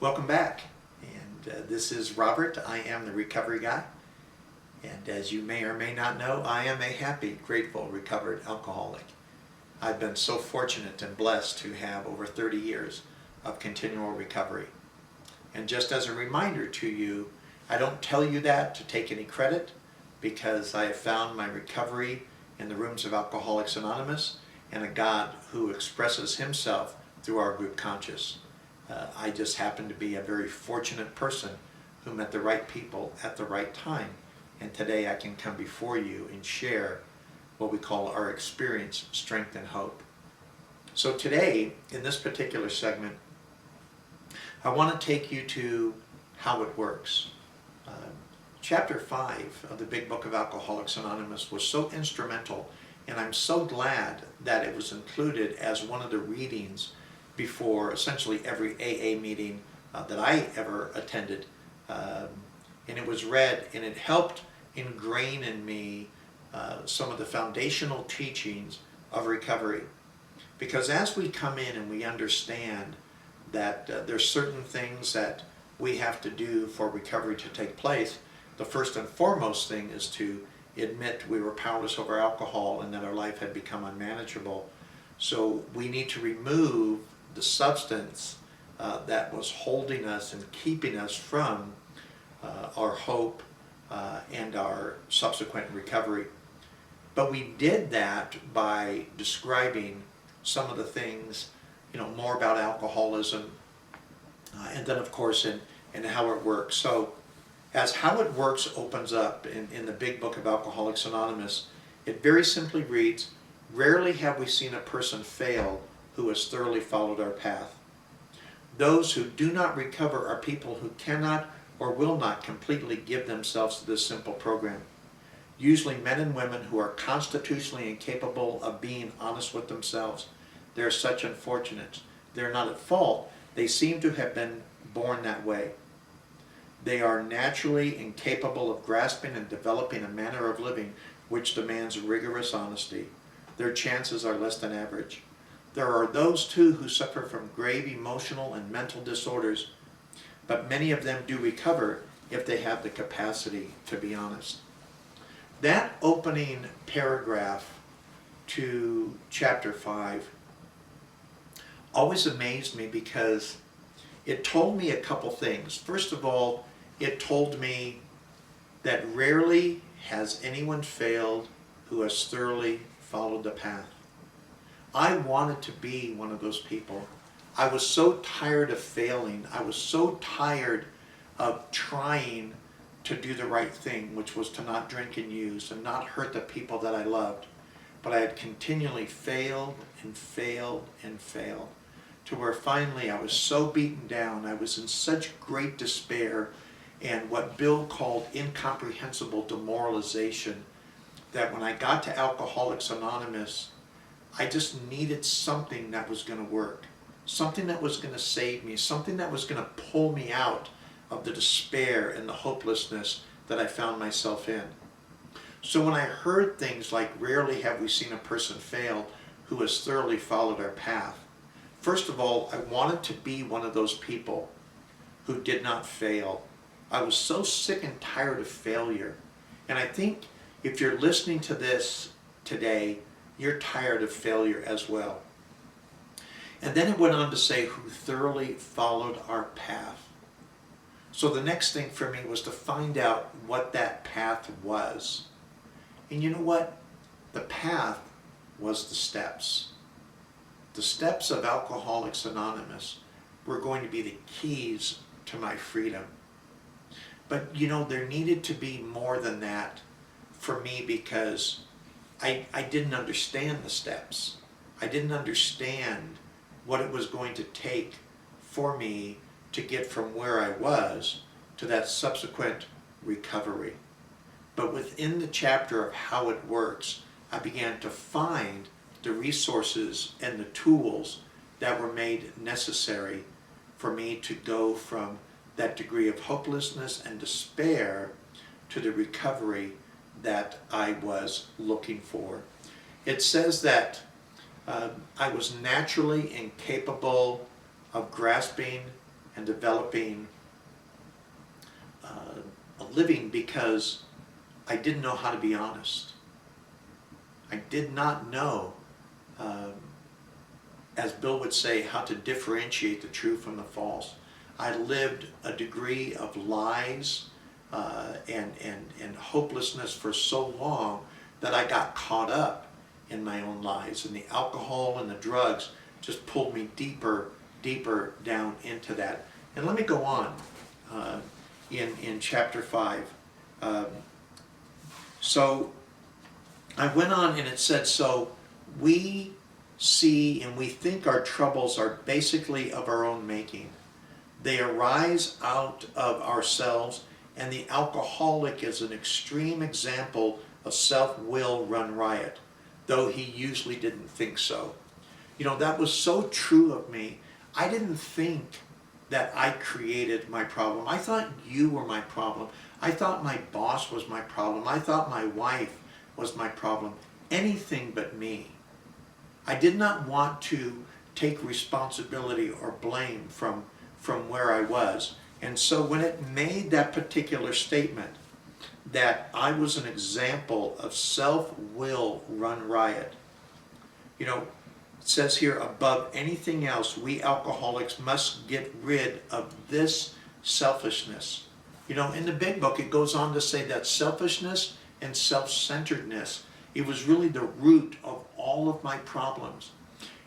Welcome back. And this is Robert. I am the recovery guy. And as you may or may not know, I am a happy, grateful, recovered alcoholic. I've been so fortunate and blessed to have over 30 years of continual recovery. And just as a reminder to you, I don't tell you that to take any credit, because I have found my recovery in the rooms of Alcoholics Anonymous and a God who expresses himself through our group conscious. I just happen to be a very fortunate person who met the right people at the right time. And today I can come before you and share what we call our experience, strength, and hope. So today, in this particular segment, I want to take you to how it works. Chapter 5 of the Big Book of Alcoholics Anonymous was so instrumental, and I'm so glad that it was included as one of the readings before essentially every AA meeting that I ever attended. And it was read, and it helped ingrain in me some of the foundational teachings of recovery. Because as we come in and we understand that there's certain things that we have to do for recovery to take place, the first and foremost thing is to admit we were powerless over alcohol and that our life had become unmanageable. So we need to remove the substance that was holding us and keeping us from our hope and our subsequent recovery. But we did that by describing some of the things, more about alcoholism, and then of course in how it works. So as how it works opens up in the Big Book of Alcoholics Anonymous, it very simply reads, "Rarely have we seen a person fail who has thoroughly followed our path. Those who do not recover are people who cannot or will not completely give themselves to this simple program. Usually men and women who are constitutionally incapable of being honest with themselves. They're such unfortunates. They're not at fault. They seem to have been born that way. They are naturally incapable of grasping and developing a manner of living which demands rigorous honesty. Their chances are less than average. There are those too who suffer from grave emotional and mental disorders, but many of them do recover if they have the capacity to be honest." That opening paragraph to chapter 5 always amazed me because it told me a couple things. First of all, it told me that rarely has anyone failed who has thoroughly followed the path. I wanted to be one of those people. I was so tired of failing. I was so tired of trying to do the right thing, which was to not drink and use and not hurt the people that I loved. But I had continually failed and failed and failed, to where finally I was so beaten down. I was in such great despair and what Bill called incomprehensible demoralization, that when I got to Alcoholics Anonymous, I just needed something that was going to work, something that was going to save me, something that was going to pull me out of the despair and the hopelessness that I found myself in. So when I heard things like, "Rarely have we seen a person fail who has thoroughly followed our path," first of all, I wanted to be one of those people who did not fail. I was so sick and tired of failure. And I think if you're listening to this today, you're tired of failure as well. And then it went on to say, "who thoroughly followed our path." So the next thing for me was to find out what that path was. And you know what? The path was the steps. The steps of Alcoholics Anonymous were going to be the keys to my freedom. But there needed to be more than that for me, because I didn't understand the steps. I didn't understand what it was going to take for me to get from where I was to that subsequent recovery. But within the chapter of how it works, I began to find the resources and the tools that were made necessary for me to go from that degree of hopelessness and despair to the recovery that I was looking for. It says that I was naturally incapable of grasping and developing a living because I didn't know how to be honest. I did not know, as Bill would say, how to differentiate the true from the false. I lived a degree of lies and hopelessness for so long that I got caught up in my own lies, and the alcohol and the drugs just pulled me deeper down into that. And let me go on in chapter 5. So I went on and it said, so we see and we think our troubles are basically of our own making. They arise out of ourselves, and the alcoholic is an extreme example of self-will run riot, though he usually didn't think so. You know, that was so true of me. I didn't think that I created my problem. I thought you were my problem. I thought my boss was my problem. I thought my wife was my problem. Anything but me. I did not want to take responsibility or blame from where I was. And so when it made that particular statement that I was an example of self-will run riot, you know, it says here, above anything else, we alcoholics must get rid of this selfishness. You know, in the big book, it goes on to say that selfishness and self-centeredness, it was really the root of all of my problems.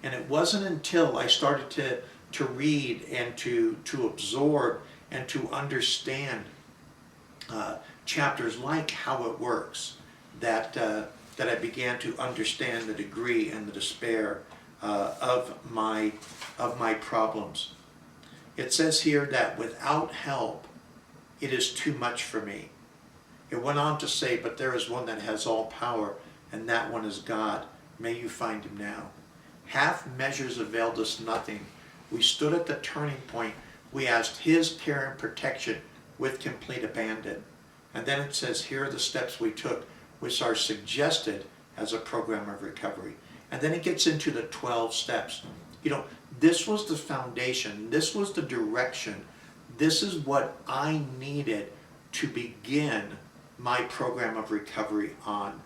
And it wasn't until I started to read and to absorb and to understand chapters like How It Works that I began to understand the degree and the despair of my problems. It says here that without help, it is too much for me. It went on to say, but there is one that has all power, and that one is God. May you find him now. Half measures availed us nothing. We stood at the turning point. We asked his care and protection with complete abandon. And then it says, here are the steps we took, which are suggested as a program of recovery. And then it gets into the 12 steps. You know, this was the foundation. This was the direction. This is what I needed to begin my program of recovery on.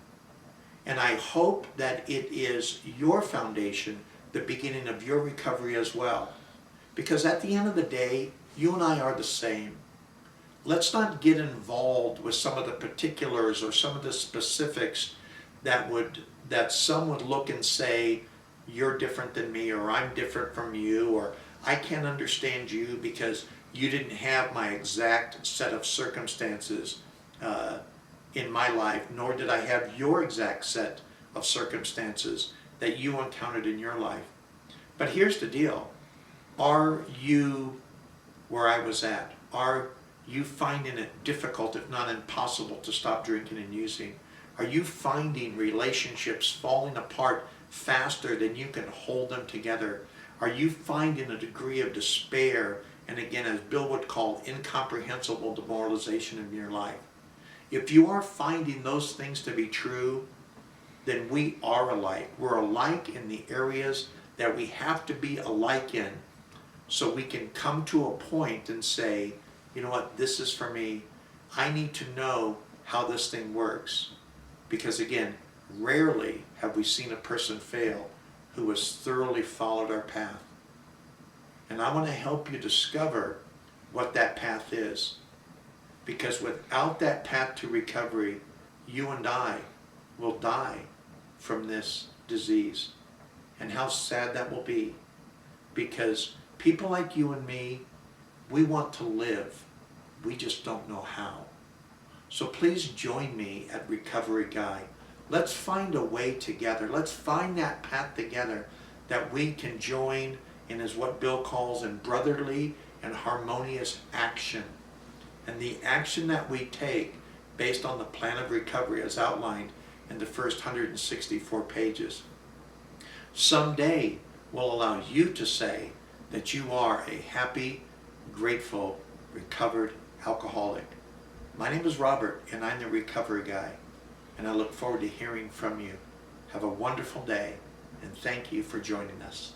And I hope that it is your foundation, the beginning of your recovery as well. Because at the end of the day, you and I are the same. Let's not get involved with some of the particulars or some of the specifics that some would look and say, you're different than me, or I'm different from you, or I can't understand you because you didn't have my exact set of circumstances in my life, nor did I have your exact set of circumstances that you encountered in your life. But here's the deal. Are you where I was at? Are you finding it difficult, if not impossible, to stop drinking and using? Are you finding relationships falling apart faster than you can hold them together? Are you finding a degree of despair, and again, as Bill would call, incomprehensible demoralization in your life? If you are finding those things to be true, then we are alike. We're alike in the areas that we have to be alike in, so we can come to a point and say, you know what, this is for me. I need to know how this thing works. Because again, rarely have we seen a person fail who has thoroughly followed our path. And I want to help you discover what that path is. Because without that path to recovery, you and I will die from this disease. And how sad that will be. Because people like you and me, we want to live. We just don't know how. So please join me at Recovery Guy. Let's find a way together. Let's find that path together that we can join in, as what Bill calls, in brotherly and harmonious action. And the action that we take based on the plan of recovery as outlined in the first 164 pages. Someday will allow you to say that you are a happy, grateful, recovered alcoholic. My name is Robert, and I'm the Recovery Guy, and I look forward to hearing from you. Have a wonderful day, and thank you for joining us.